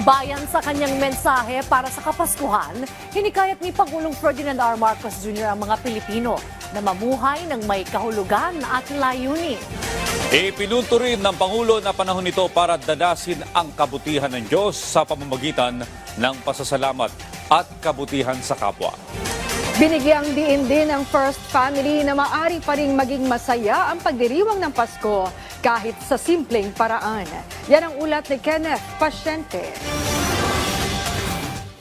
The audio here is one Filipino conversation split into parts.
Bayan sa kanyang mensahe para sa Kapaskuhan, hinikayat ni Pangulong Ferdinand R. Marcos Jr. ang mga Pilipino na mamuhay ng may kahulugan at layunin. Ipinunto rin ng Pangulo na panahon nito para dadasin ang kabutihan ng Diyos sa pamamagitan ng pasasalamat at kabutihan sa kapwa. Binigyang diin din ng First Family na maaari pa ring maging masaya ang pagdiriwang ng Pasko kahit sa simpleng paraan. Yan ang ulat ni Kenneth Pasyente.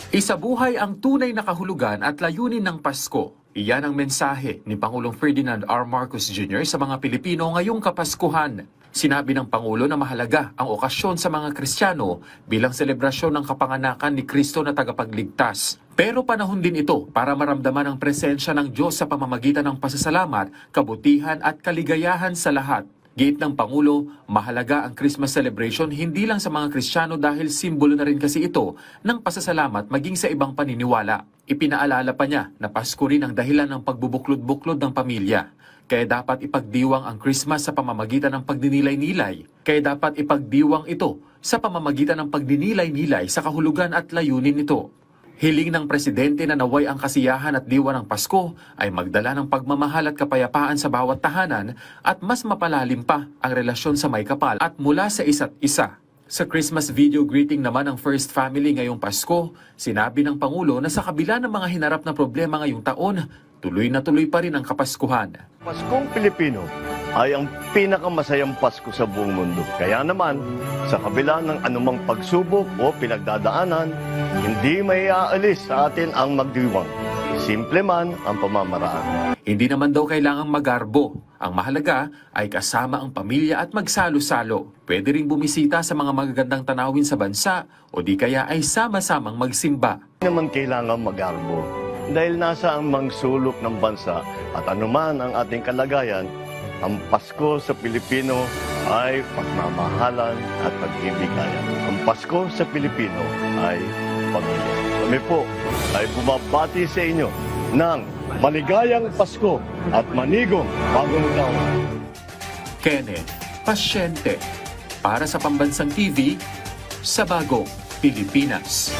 Isabuhay ang tunay na kahulugan at layunin ng Pasko. Iyan ang mensahe ni Pangulong Ferdinand R. Marcos Jr. sa mga Pilipino ngayong Kapaskuhan. Sinabi ng Pangulo na mahalaga ang okasyon sa mga Kristiyano bilang selebrasyon ng kapanganakan ni Kristo na tagapagligtas. Pero panahon din ito para maramdaman ang presensya ng Diyos sa pamamagitan ng pasasalamat, kabutihan at kaligayahan sa lahat. Giit ng Pangulo, mahalaga ang Christmas celebration hindi lang sa mga Kristiyano dahil simbolo na rin kasi ito ng pasasalamat maging sa ibang paniniwala. Ipinaalala pa niya na Pasko rin ang dahilan ng pagbubuklod-buklod ng pamilya. Kaya dapat ipagdiwang ang Christmas sa pamamagitan ng pagdinilay-nilay. Kaya dapat ipagdiwang ito sa pamamagitan ng pagdinilay-nilay sa kahulugan at layunin nito. Hiling ng Presidente na naway ang kasiyahan at diwa ng Pasko ay magdala ng pagmamahal at kapayapaan sa bawat tahanan at mas mapalalim pa ang relasyon sa may kapal at mula sa isa't isa. Sa Christmas video greeting naman ng First Family ngayong Pasko, sinabi ng Pangulo na sa kabila ng mga hinarap na problema ngayong taon, tuloy na tuloy pa rin ang Kapaskuhan. Paskong Pilipino ay ang pinakamasayang Pasko sa buong mundo. Kaya naman, sa kabila ng anumang pagsubok o pinagdadaanan, hindi may aalis sa atin ang magdiwang. Simple man ang pamamaraan. Hindi naman daw kailangang magarbo. Ang mahalaga ay kasama ang pamilya at magsalo-salo. Pwede ring bumisita sa mga magagandang tanawin sa bansa o di kaya ay sama-samang magsimba. Hindi naman kailangan magarbo. Dahil nasa ang sulok ng bansa at anuman ang ating kalagayan, ang Pasko sa Pilipino ay pagmamahalan at pag-ibigayan. Ang Pasko sa Pilipino ay pamilya. Kami po ay bumabati sa inyo ng maligayang Pasko at manigong bagong taon. Kenneth Pasyente para sa Pambansang TV sa Bagong Pilipinas.